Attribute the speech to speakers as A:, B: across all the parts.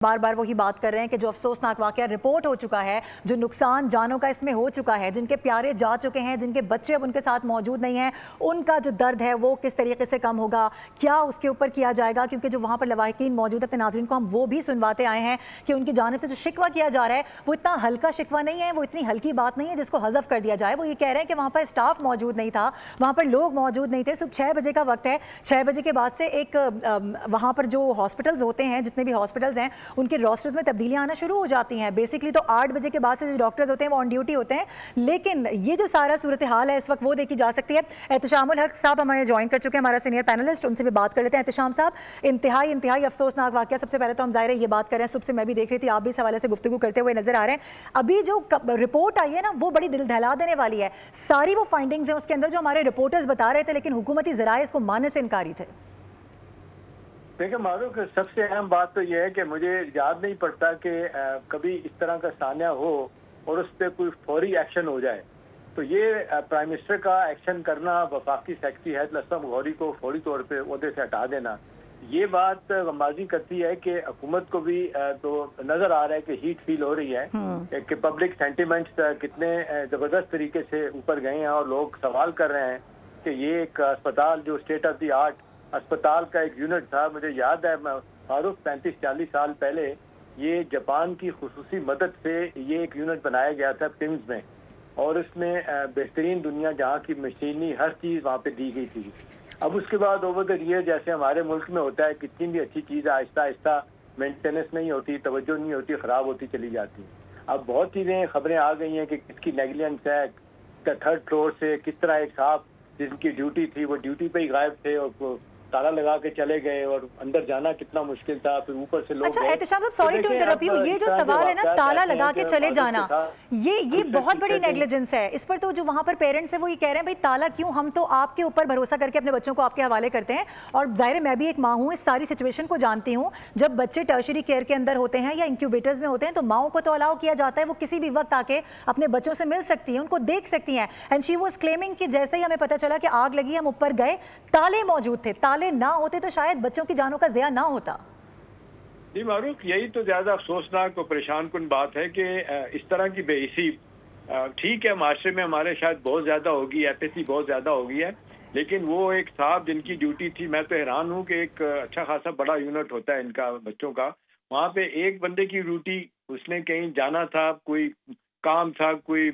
A: बार बार वही बात कर रहे हैं कि जो अफसोसनाक वाकया रिपोर्ट हो चुका है, जो नुकसान जानों का इसमें हो चुका है, जिनके प्यारे जा चुके हैं, जिनके बच्चे अब उनके साथ मौजूद नहीं हैं, उनका जो दर्द है वो किस तरीके से कम होगा, क्या उसके ऊपर किया जाएगा। क्योंकि जो वहाँ पर लवाहिकीन मौजूद अपने नाज़रीन को हम वो भी सुनवाते आए हैं कि उनकी जानिब से जो शिकवा किया जा रहा है वो इतना हल्का शिकवा नहीं है, वो इतनी हल्की बात नहीं है जिसको हज़फ कर दिया जाए। वो ये कह रहे हैं कि वहाँ पर स्टाफ मौजूद नहीं था, वहाँ पर लोग मौजूद नहीं थे। सुबह 6 बजे का वक्त है, 6 बजे के बाद से एक वहाँ पर जो हॉस्पिटल्स होते हैं, जितने भी हॉस्पिटल्स हैं, उनके रोस्टर्स में तब्दीलियां आना शुरू हो जाती हैं। बेसिकली तो 8 बजे के बाद से जो डॉक्टर्स होते हैं वो ऑन ड्यूटी होते हैं, लेकिन ये जो सारा सूरत हाल है इस वक्त वो देखी जा सकती है। एहतशामुल हक साहब हमारे ज्वाइन कर चुके हैं, हमारा सीनियर पैनलिस्ट, उनसे भी बात कर लेते हैं। एहतशाम साहब, इंतहाई अफसोसनाक वाकया। सबसे पहले तो हम ज़ाहिर है ये बात कर रहे हैं, सुबह से मैं भी देख रही थी, आप भी इस हवाले से गुफ्तगू करते हुए नजर आ रहे हैं। अभी जो रिपोर्ट आई है ना वो बड़ी दिल दहला देने वाली है। सारी वो फाइंडिंग्स हैं उसके अंदर जो हमारे रिपोर्टर्स बता रहे थे, लेकिन हुकूमती ज़राए इसको मानने से इनकारी थे।
B: देखिए मारूफ, सबसे अहम बात तो यह है कि मुझे याद नहीं पड़ता कि कभी इस तरह का सान्या हो और उस पर कोई फौरी एक्शन हो जाए। तो ये प्राइम मिनिस्टर का एक्शन करना, वफाकी सेक्रेटरी हैत असलम गौहरी को फौरी तौर पे ओहदे से हटा देना, ये बात गमाजी करती है कि हुकूमत को भी तो नजर आ रहा है कि हीट फील हो रही है कि पब्लिक सेंटिमेंट्स कितने जबरदस्त तरीके से ऊपर गए हैं और लोग सवाल कर रहे हैं कि ये एक अस्पताल जो स्टेट ऑफ द आर्ट अस्पताल का एक यूनिट था। मुझे याद है मारूफ 35-40 साल पहले ये जापान की खुसूसी मदद से ये एक यूनिट बनाया गया था पिम्स में, और इसमें बेहतरीन दुनिया जहाँ की मशीनी हर चीज़ वहाँ पे दी गई थी। अब उसके बाद ओवर द ईयर जैसे हमारे मुल्क में होता है, कितनी भी अच्छी चीज़ आहिस्ता आहिस्ता मेंटेनेंस नहीं होती, तवज्जो नहीं होती, ख़राब होती चली जाती। अब बहुत चीज़ें खबरें आ गई हैं कि किसकी नेगलिजेंस है, 3rd फ्लोर से किस तरह एक साहब जिनकी ड्यूटी थी वो ड्यूटी पे ही गायब थे और ताला लगा के चले गए और अंदर जाना कितना मुश्किल था, फिर ऊपर से लोग।
A: अच्छा एहतशाम साहब, सॉरी टू इंटरप्ट यू, ये जो सवाल है ना ताला लगा के चले जाना, ये बहुत बड़ी नेग्लिजेंस है। इस पर तो जो वहाँ पर पेरेंट्स हैं वो ये कह रहे हैं भाई ताला क्यों, हम तो आपके ऊपर भरोसा करके अपने बच्चों को आपके हवाले करते हैं। और जाहिर है मैं भी एक माँ हूँ, इस सारी सिचुएशन को जानती हूँ। जब बच्चे टर्शरी केयर के अंदर होते हैं या इंक्यूबेटर्स में होते हैं तो माओं को तो अलाउ किया जाता है, वो किसी भी वक्त आके अपने बच्चों से मिल सकती हैं, उनको देख सकती हैं। एंड शी वाज क्लेमिंग कि जैसे ही हमें पता चला कि आग लगी हम ऊपर गए, ताले मौजूद थे, ताले ना होते तो शायद बच्चों की जानों का ज़िया ना होता।
B: जी मारूफ, यही तो ज्यादा अफसोसनाक और परेशान कुन बात है कि इस तरह की बेइसी, ठीक है माशरे में हमारे शायद बहुत ज्यादा होगी, एपैथी बहुत ज्यादा होगी है, लेकिन वो एक साहब जिनकी ड्यूटी थी, मैं तो हैरान हूँ कि एक अच्छा खासा बड़ा यूनिट होता है इनका बच्चों का, वहाँ पे एक बंदे की ड्यूटी, उसने कहीं जाना था, कोई काम था, कोई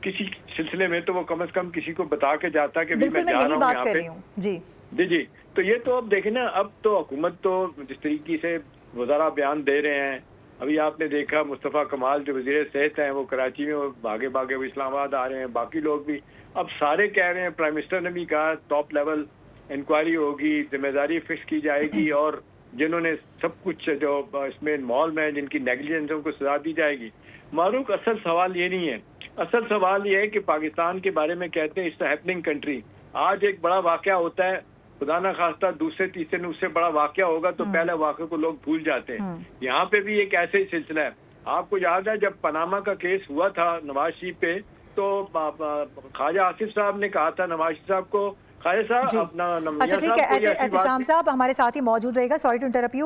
B: किसी सिलसिले में, तो वो कम से कम किसी को बता के जाता कि मैं जा रहा हूँ यहाँ पे।
A: जी
B: जी तो ये तो अब देखें ना, अब तो हुकूमत तो जिस तरीके से वज़ारा बयान दे रहे हैं, अभी आपने देखा मुस्तफ़ा कमाल जो वज़ीर सेहत हैं वो कराची में भागे भागे वो इस्लामाबाद आ रहे हैं, बाकी लोग भी अब सारे कह रहे हैं, प्राइम मिनिस्टर ने भी कहा टॉप लेवल इंक्वायरी होगी, जिम्मेदारी फिक्स की जाएगी और जिन्होंने सब कुछ जो इसमें इन्वॉल्व हैं, जिनकी नेग्लिजेंस है उनको सजा दी जाएगी। मारूफ, असल सवाल ये नहीं है, असल सवाल ये है कि पाकिस्तान के बारे में कहते हैं इट्स अ हैपनिंग कंट्री। आज एक बड़ा वाकया होता है, खुदा ना खास्ता दूसरे तीसरे ने उससे बड़ा वाकया होगा तो पहले वाकये को लोग भूल जाते हैं। यहाँ पे भी एक ऐसे ही सिलसिला है। आपको याद है जब पनामा का केस हुआ था नवाज शरीफ पे, तो ख्वाजा आसिफ साहब ने कहा था नवाज शरीफ साहब को, ख्वाजा साहब अपना।
A: अच्छा ठीक है, एहतशाम साहब हमारे साथ ही मौजूद रहेगा, सॉरी टू इंटरप्ट यू।